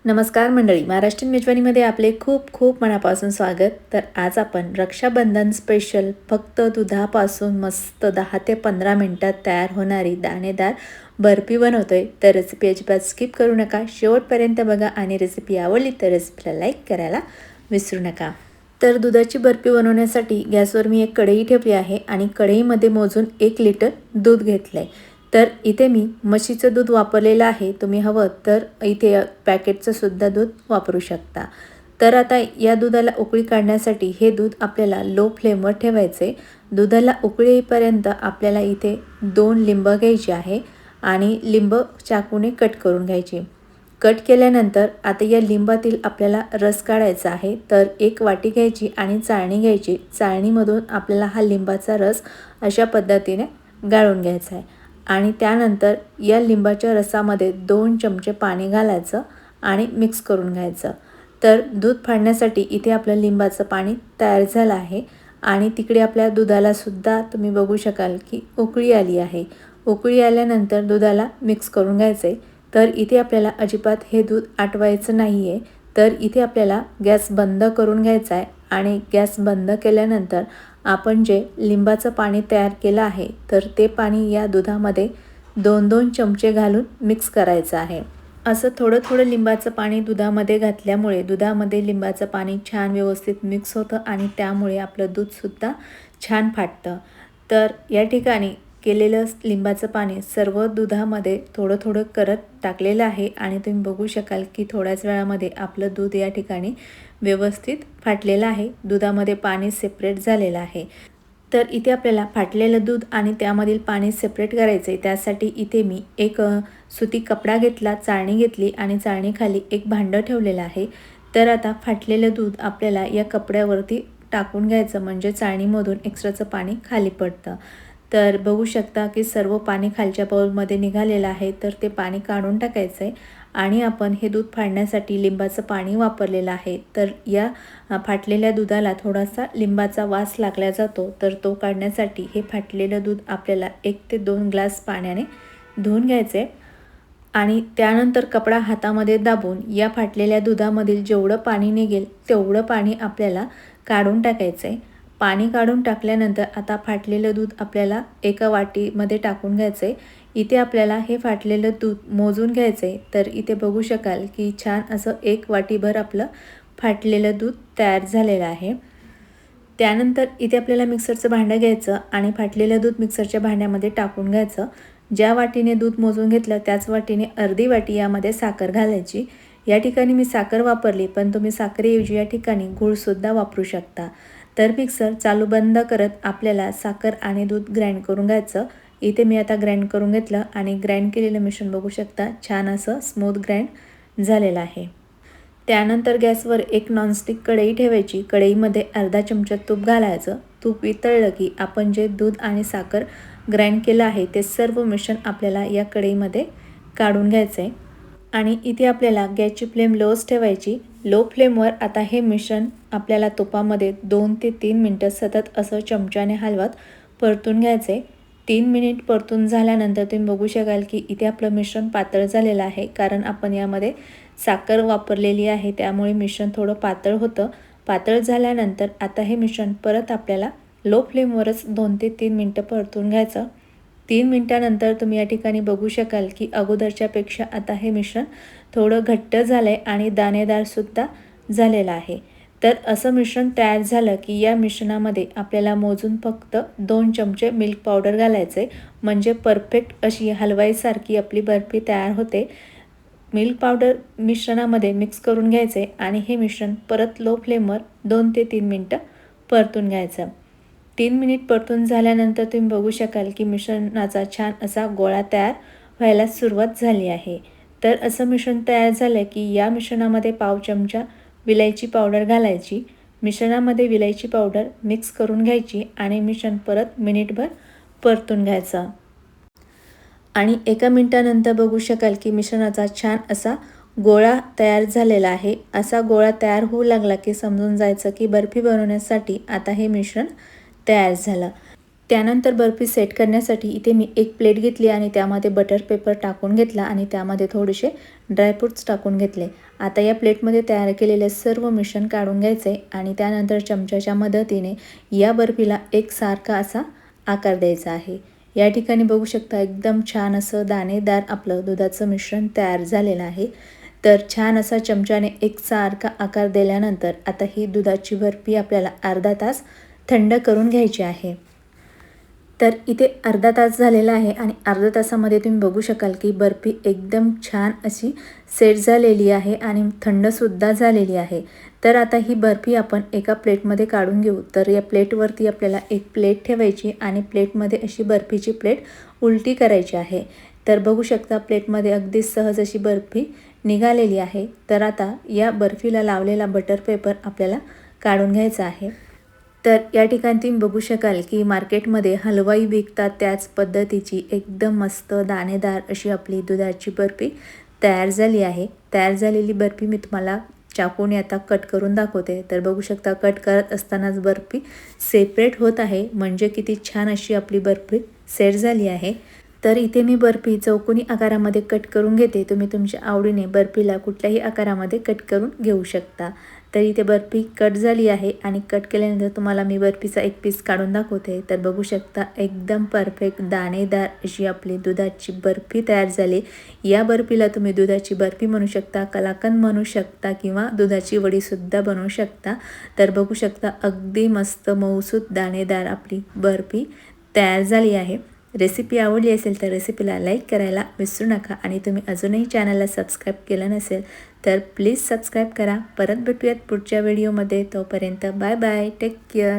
नमस्कार मंडळी, महाराष्ट्रीयन मेजवानीमध्ये आपले खूप खूप मनापासून स्वागत. तर आज आपण रक्षाबंधन स्पेशल फक्त दुधापासून मस्त 10 ते 15 मिनिटात तयार होणारी दाणेदार बर्फी बनवतोय. तर रेसिपी अजिबात स्किप करू नका, शेवटपर्यंत बघा आणि रेसिपी आवडली तर रेसिपीला लाईक करायला विसरू नका. तर दुधाची बर्फी बनवण्यासाठी गॅसवर मी एक कढई ठेवली आहे आणि कढईमध्ये मोजून 1 लिटर दूध घेतलं आहे. तर इथे मी म्हशीचं दूध वापरलेलं आहे. तुम्ही हवं तर इथे पॅकेटचं सुद्धा दूध वापरू शकता. तर आता या दुधाला उकळी काढण्यासाठी हे दूध आपल्याला लो फ्लेमवर ठेवायचे. दुधाला उकळी येईपर्यंत आपल्याला इथे 2 लिंब घ्यायची आहे आणि लिंब चाकूने कट करून घ्यायची. कट केल्यानंतर आता या लिंबातील आपल्याला रस काढायचा आहे. तर 1 वाटी घ्यायची आणि चाळणी घ्यायची. चाळणीमधून आपल्याला हा लिंबाचा रस अशा पद्धतीने गाळून घ्यायचा आहे आणि त्यानंतर या लिंबाच्या रसामध्ये 2 चमचे पाणी घालायचं आणि मिक्स करून घ्यायचं. तर दूध फाडण्यासाठी इथे आपलं लिंबाचं पाणी तयार झालं आहे आणि तिकडे आपल्या दुधाला सुद्धा तुम्ही बघू शकाल की उकळी आली आहे. उकळी आल्यानंतर दुधाला मिक्स करून घ्यायचं आहे. तर इथे आपल्याला अजिबात हे दूध आटवायचं नाही आहे. तर इथे आपल्याला गॅस बंद करून घ्यायचा आहे आणि गॅस बंद केल्यानंतर आपण जे लिंबाचं पाणी तयार केलं आहे तर ते पाणी या दुधामध्ये 2-2 चमचे घालून मिक्स करायचं आहे. असं थोडं लिंबाचं पाणी दुधामध्ये घातल्यामुळे दुधामध्ये लिंबाचं पाणी छान व्यवस्थित मिक्स होतं आणि त्यामुळे आपलं दूधसुद्धा छान फाटतं. तर या ठिकाणी केलेलं लिंबाचं पाणी सर्व दुधामध्ये थोडं करत टाकलेलं आहे आणि तुम्ही बघू शकाल की थोड्याच वेळामध्ये आपलं दूध या ठिकाणी व्यवस्थित फाटलेलं आहे. दुधामध्ये पाणी सेपरेट झालेलं आहे. तर इथे आपल्याला फाटलेलं दूध आणि त्यामधील पाणी सेपरेट करायचं आहे. त्यासाठी इथे मी एक सुती कपडा घेतला, चाळणी घेतली आणि चाळणीखाली एक भांडं ठेवलेलं आहे. तर आता फाटलेलं दूध आपल्याला या कपड्यावरती टाकून घ्यायचं म्हणजे चाळणीमधून एक्स्ट्राचं पाणी खाली पडतं. तर बघू शकता की सर्व पाणी खालच्या बाउलमध्ये निघालेलं आहे. तर ते पाणी काढून टाकायचं आहे आणि आपण हे दूध फाडण्यासाठी लिंबाचं पाणी वापरलेलं आहे. तर या फाटलेल्या दुधाला थोडासा लिंबाचा वास लागला जातो. तर तो काढण्यासाठी हे फाटलेलं दूध आपल्याला 1 ते 2 ग्लास पाण्याने धुवून घ्यायचे आणि त्यानंतर कपडा हातामध्ये दाबून या फाटलेल्या दुधामधील जेवढं पाणी निघेल तेवढं पाणी आपल्याला काढून टाकायचं आहे. पाणी काढून टाकल्यानंतर आता फाटलेलं दूध आपल्याला एका वाटीमध्ये टाकून घ्यायचं आहे. इथे आपल्याला हे फाटलेलं दूध मोजून घ्यायचं आहे. तर इथे बघू शकाल की छान असं 1 वाटीभर आपलं फाटलेलं दूध तयार झालेलं आहे. त्यानंतर इथे आपल्याला मिक्सरचं भांडं घ्यायचं आणि फाटलेलं दूध मिक्सरच्या भांड्यामध्ये टाकून घ्यायचं. ज्या वाटीने दूध मोजून घेतलं त्याच वाटीने अर्धी वाटी यामध्ये साखर घालायची. या ठिकाणी मी साखर वापरली, पण तुम्ही साखरेऐवजी या ठिकाणी गूळसुद्धा वापरू शकता. तर मिक्सर चालू बंद करत आपल्याला साखर आणि दूध ग्राइंड करून घ्यायचं. इथे मी आता ग्राइंड करून घेतलं आणि ग्राइंड केलेलं मिश्रण बघू शकता छान असं स्मूथ ग्राइंड झालेलं आहे. त्यानंतर गॅसवर एक नॉनस्टिक कढई ठेवायची. कढईमध्ये अर्धा चमचा तूप घालायचं. तूप वितळलं की आपण जे दूध आणि साखर ग्राइंड केलं आहे ते सर्व मिश्रण आपल्याला या कढईमध्ये काढून घ्यायचं आहे आणि इथे आपल्याला गॅसची फ्लेम लोच ठेवायची. लो फ्लेमवर आता हे मिश्रण आपल्याला तुपामध्ये 2 ते 3 मिनटं सतत असं चमच्याने हलवत परतून घ्यायचं आहे. 3 मिनिट परतून झाल्यानंतर तुम्ही बघू शकाल की इथे आपलं मिश्रण पातळ झालेलं आहे, कारण आपण यामध्ये साखर वापरलेली आहे त्यामुळे मिश्रण थोडं पातळ होतं. पातळ झाल्यानंतर आता हे मिश्रण परत आपल्याला लो फ्लेमवरच 2 ते 3 मिनटं परतून घ्यायचं. 3 मिनटानंतर तुम्ही या ठिकाणी बघू शकाल की अगोदरच्यापेक्षा आता हे मिश्रण थोडं घट्ट झालं आहे आणि दाणेदारसुद्धा झालेलं आहे. तर असं मिश्रण तयार झालं की या मिश्रणामध्ये आपल्याला मोजून फक्त 2 चमचे मिल्क पावडर घालायचे, म्हणजे परफेक्ट अशी हलवाईसारखी आपली बर्फी तयार होते. मिल्क पावडर मिश्रणामध्ये मिक्स करून घ्यायचे आणि हे मिश्रण परत लो फ्लेमवर 2 ते 3 मिनटं परतून घ्यायचं. 3 मिनिट परतून झाल्यानंतर तुम्ही बघू शकाल की मिश्रणाचा छान असा गोळा तयार व्हायला सुरुवात झाली आहे. तर असं मिश्रण तयार झालं की या मिश्रणामध्ये पाव चमचा विलायची पावडर घालायची. मिश्रणामध्ये विलायची पावडर मिक्स करून घ्यायची आणि मिश्रण परत मिनिटभर परतून घ्यायचं आणि 1 मिनिटानंतर बघू शकाल की मिश्रणाचा छान असा गोळा तयार झालेला आहे. असा गोळा तयार होऊ लागला की समजून जायचं की बर्फी बनवण्यासाठी आता हे मिश्रण तयार झालं. त्यानंतर बर्फी सेट करण्यासाठी इथे मी एक प्लेट घेतली आणि त्यामध्ये बटर पेपर टाकून घेतला आणि त्यामध्ये थोडेसे ड्रायफ्रूट्स टाकून घेतले. आता या प्लेटमध्ये तयार केलेले सर्व मिश्रण काढून घ्यायचे आणि त्यानंतर चमच्याच्या मदतीने या बर्फीला एकसारखा असा आकार द्यायचा आहे. या ठिकाणी बघू शकता एकदम छान असं दाणेदार आपलं दुधाचं मिश्रण तयार झालेलं आहे. तर छान असा चमच्याने एकसारखा आकार दिल्यानंतर आता ही दुधाची बर्फी आपल्याला अर्धा तास थंड करून घ्यायची आहे. तर इथे अर्धा तास झालेला आहे आणि अर्ध्या तासामध्ये तुम्ही बघू शकाल की बर्फी एकदम छान अशी सेट झालेली आहे आणि थंडसुद्धा झालेली आहे. तर आता ही बर्फी आपण एका प्लेटमध्ये काढून घेऊ. तर या प्लेटवरती आपल्याला एक प्लेट ठेवायची आणि प्लेटमध्ये अशी बर्फीची प्लेट उलटी करायची आहे. तर बघू शकता प्लेटमध्ये अगदी सहज अशी बर्फी निघालेली आहे. तर आता या बर्फीला लावलेला बटर पेपर आपल्याला काढून घ्यायचा आहे. तर या ठिकाणी तुम्ही बघू शकाल की मार्केटमध्ये हलवाई विकतात त्याच पद्धतीची एकदम मस्त दाणेदार अशी आपली दुधाची बर्फी तयार झाली आहे. तयार झालेली बर्फी मी तुम्हाला चाकूने आता कट करून दाखवते. तर बघू शकता कट करत असतानाच बर्फी सेपरेट होत आहे, म्हणजे किती छान अशी आपली बर्फी सेट झाली आहे. तर इथे मी बर्फी चौकोनी आकारामध्ये कट करून घेते. तुम्ही तुमच्या आवडीने बर्फीला कुठल्याही आकारामध्ये कट करून घेऊ शकता. तर इथे बर्फी कट झाली आहे आणि कट केल्यानंतर तुम्हाला मी बर्फीचा एक पीस काढून दाखवते. तर बघू शकता एकदम परफेक्ट दाणेदार अशी आपली दुधाची बर्फी तयार झाली. या बर्फीला तुम्ही दुधाची बर्फी म्हणू शकता, कलाकंद म्हणू शकता किंवा दुधाची वडीसुद्धा बनवू शकता. तर बघू शकता अगदी मस्त मऊसूत दाणेदार आपली बर्फी तयार झाली आहे. रेसिपी आवडली असेल तर रेसिपीला लाईक करायला विसरू नका आणि तुम्ही अजूनही चॅनलला सबस्क्राईब केलं नसेल तर प्लीज सबस्क्राईब करा. परत भेटूयात पुढच्या व्हिडिओमध्ये. तोपर्यंत बाय बाय, टेक केअर.